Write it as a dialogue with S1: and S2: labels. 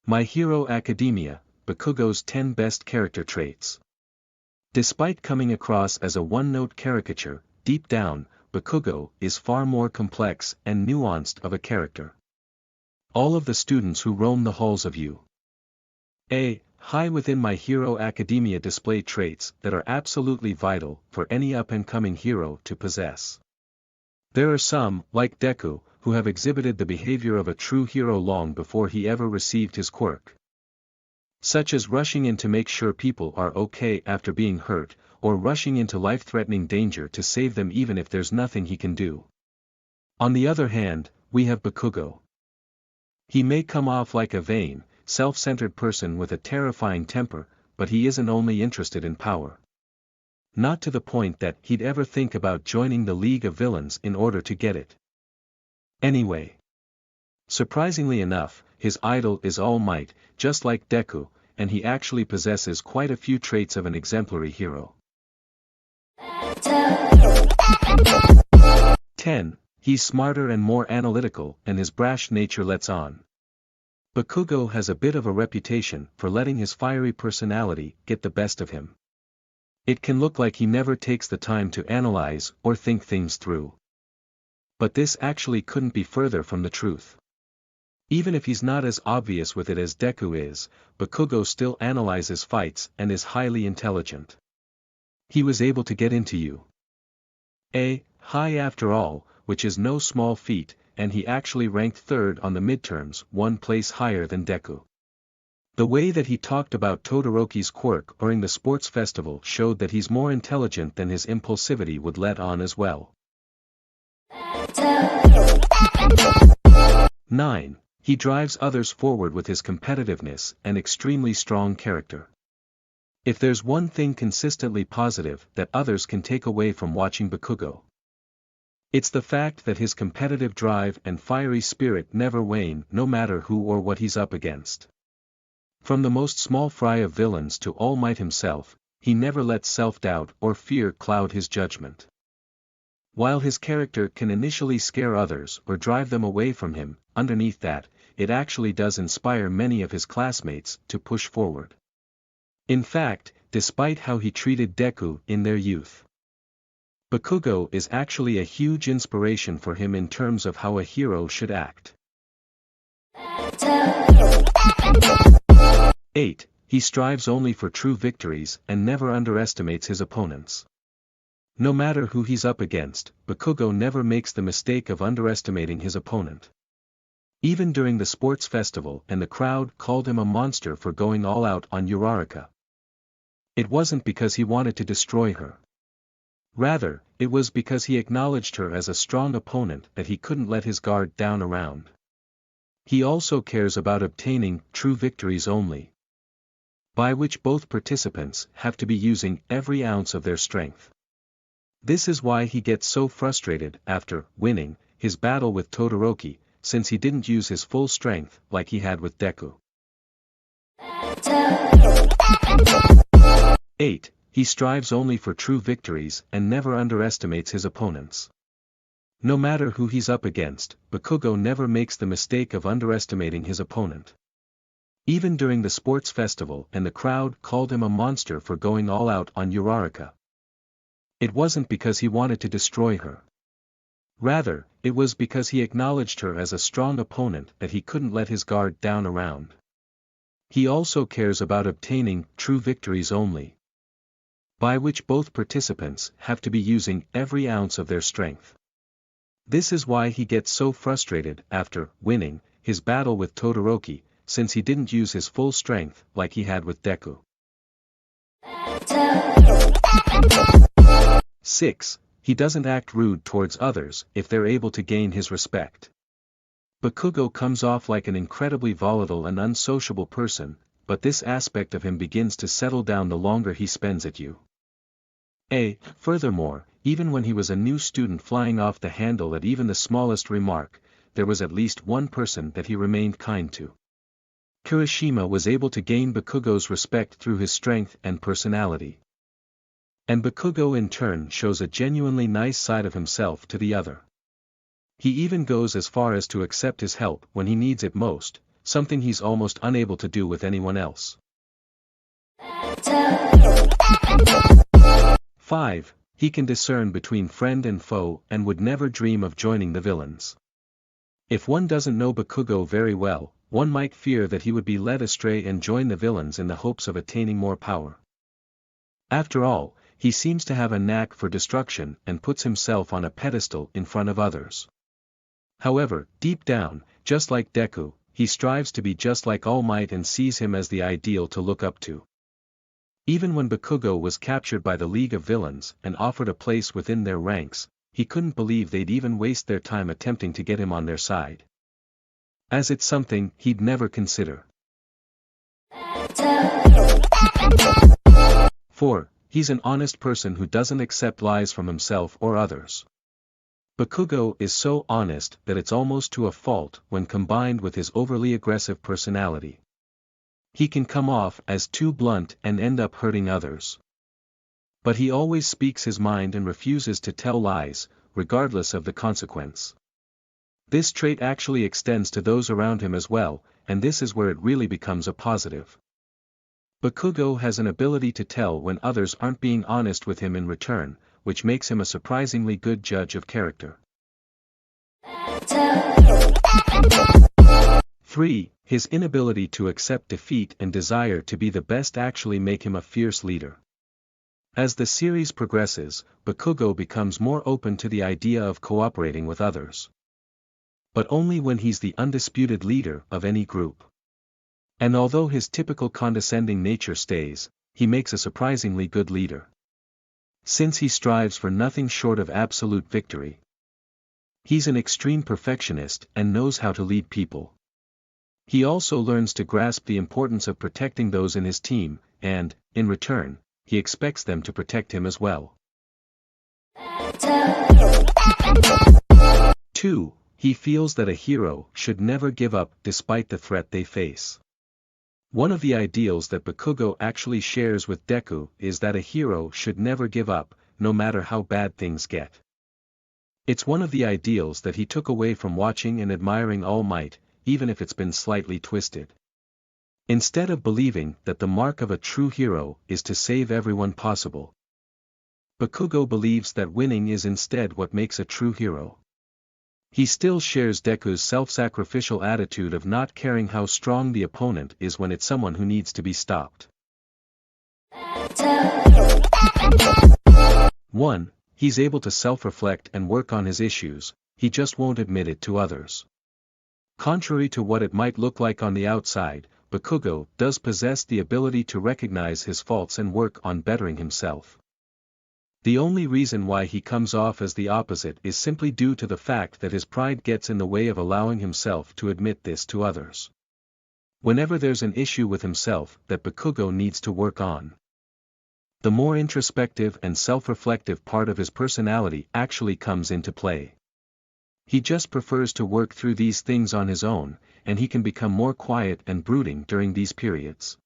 S1: My Hero Academia, Bakugo's 10 Best Character Traits. Despite coming across as a one-note caricature, deep down, Bakugo is far more complex and nuanced of a character. All of the students who roam the halls of high within My Hero Academia display traits that are absolutely vital for any up-and-coming hero to possess. There are some, like Deku, who have exhibited the behavior of a true hero long before he ever received his quirk. Such as rushing in to make sure people are okay after being hurt, or rushing into life-threatening danger to save them even if there's nothing he can do. On the other hand, we have Bakugo. He may come off like a vain, self-centered person with a terrifying temper, but he isn't only interested in power. Not to the point that he'd ever think about joining the League of Villains in order to get it. Anyway. Surprisingly enough, his idol is All Might, just like Deku, and he actually possesses quite a few traits of an exemplary hero. 10. He's smarter and more analytical, and his brash nature lets on. Bakugo has a bit of a reputation for letting his fiery personality get the best of him. It can look like he never takes the time to analyze or think things through. But this actually couldn't be further from the truth. Even if he's not as obvious with it as Deku is, Bakugo still analyzes fights and is highly intelligent. He was able to get into high after all, which is no small feat, and he actually ranked third on the midterms, one place higher than Deku. The way that he talked about Todoroki's quirk during the sports festival showed that he's more intelligent than his impulsivity would let on as well. 9. He drives others forward with his competitiveness and extremely strong character. If there's one thing consistently positive that others can take away from watching Bakugo, it's the fact that his competitive drive and fiery spirit never wane no matter who or what he's up against. From the most small fry of villains to All Might himself, he never lets self-doubt or fear cloud his judgment. While his character can initially scare others or drive them away from him, underneath that, it actually does inspire many of his classmates to push forward. In fact, despite how he treated Deku in their youth, Bakugo is actually a huge inspiration for him in terms of how a hero should act. 8. He strives only for true victories and never underestimates his opponents. No matter who he's up against, Bakugo never makes the mistake of underestimating his opponent. Even during the sports festival and the crowd called him a monster for going all out on Uraraka, it wasn't because he wanted to destroy her. Rather, it was because he acknowledged her as a strong opponent that he couldn't let his guard down around. He also cares about obtaining true victories only, by which both participants have to be using every ounce of their strength. This is why he gets so frustrated after winning his battle with Todoroki, since he didn't use his full strength like he had with Deku. 8. He strives only for true victories and never underestimates his opponents. No matter who he's up against, Bakugo never makes the mistake of underestimating his opponent. Even during the sports festival and the crowd called him a monster for going all out on Uraraka, it wasn't because he wanted to destroy her. Rather, it was because he acknowledged her as a strong opponent that he couldn't let his guard down around. He also cares about obtaining true victories only, by which both participants have to be using every ounce of their strength. This is why he gets so frustrated after winning his battle with Todoroki, since he didn't use his full strength like he had with Deku. 6. He doesn't act rude towards others if they're able to gain his respect. Bakugo comes off like an incredibly volatile and unsociable person, but this aspect of him begins to settle down the longer he spends at Furthermore, even when he was a new student flying off the handle at even the smallest remark, there was at least one person that he remained kind to. Kirishima was able to gain Bakugo's respect through his strength and personality. And Bakugo in turn shows a genuinely nice side of himself to the other. He even goes as far as to accept his help when he needs it most, something he's almost unable to do with anyone else. 5. He can discern between friend and foe and would never dream of joining the villains. If one doesn't know Bakugo very well, one might fear that he would be led astray and join the villains in the hopes of attaining more power. After all, he seems to have a knack for destruction and puts himself on a pedestal in front of others. However, deep down, just like Deku, he strives to be just like All Might and sees him as the ideal to look up to. Even when Bakugo was captured by the League of Villains and offered a place within their ranks, he couldn't believe they'd even waste their time attempting to get him on their side. As it's something he'd never consider. 4. He's an honest person who doesn't accept lies from himself or others. Bakugo is so honest that it's almost to a fault when combined with his overly aggressive personality. He can come off as too blunt and end up hurting others. But he always speaks his mind and refuses to tell lies, regardless of the consequence. This trait actually extends to those around him as well, and this is where it really becomes a positive. Bakugo has an ability to tell when others aren't being honest with him in return, which makes him a surprisingly good judge of character. 3. His inability to accept defeat and desire to be the best actually make him a fierce leader. As the series progresses, Bakugo becomes more open to the idea of cooperating with others. But only when he's the undisputed leader of any group. And although his typical condescending nature stays, he makes a surprisingly good leader. Since he strives for nothing short of absolute victory. He's an extreme perfectionist and knows how to lead people. He also learns to grasp the importance of protecting those in his team, and, in return, he expects them to protect him as well. 2. He feels that a hero should never give up despite the threat they face. One of the ideals that Bakugo actually shares with Deku is that a hero should never give up, no matter how bad things get. It's one of the ideals that he took away from watching and admiring All Might, even if it's been slightly twisted. Instead of believing that the mark of a true hero is to save everyone possible, Bakugo believes that winning is instead what makes a true hero. He still shares Deku's self-sacrificial attitude of not caring how strong the opponent is when it's someone who needs to be stopped. 1. He's able to self-reflect and work on his issues, he just won't admit it to others. Contrary to what it might look like on the outside, Bakugo does possess the ability to recognize his faults and work on bettering himself. The only reason why he comes off as the opposite is simply due to the fact that his pride gets in the way of allowing himself to admit this to others. Whenever there's an issue with himself that Bakugo needs to work on, the more introspective and self-reflective part of his personality actually comes into play. He just prefers to work through these things on his own, and he can become more quiet and brooding during these periods.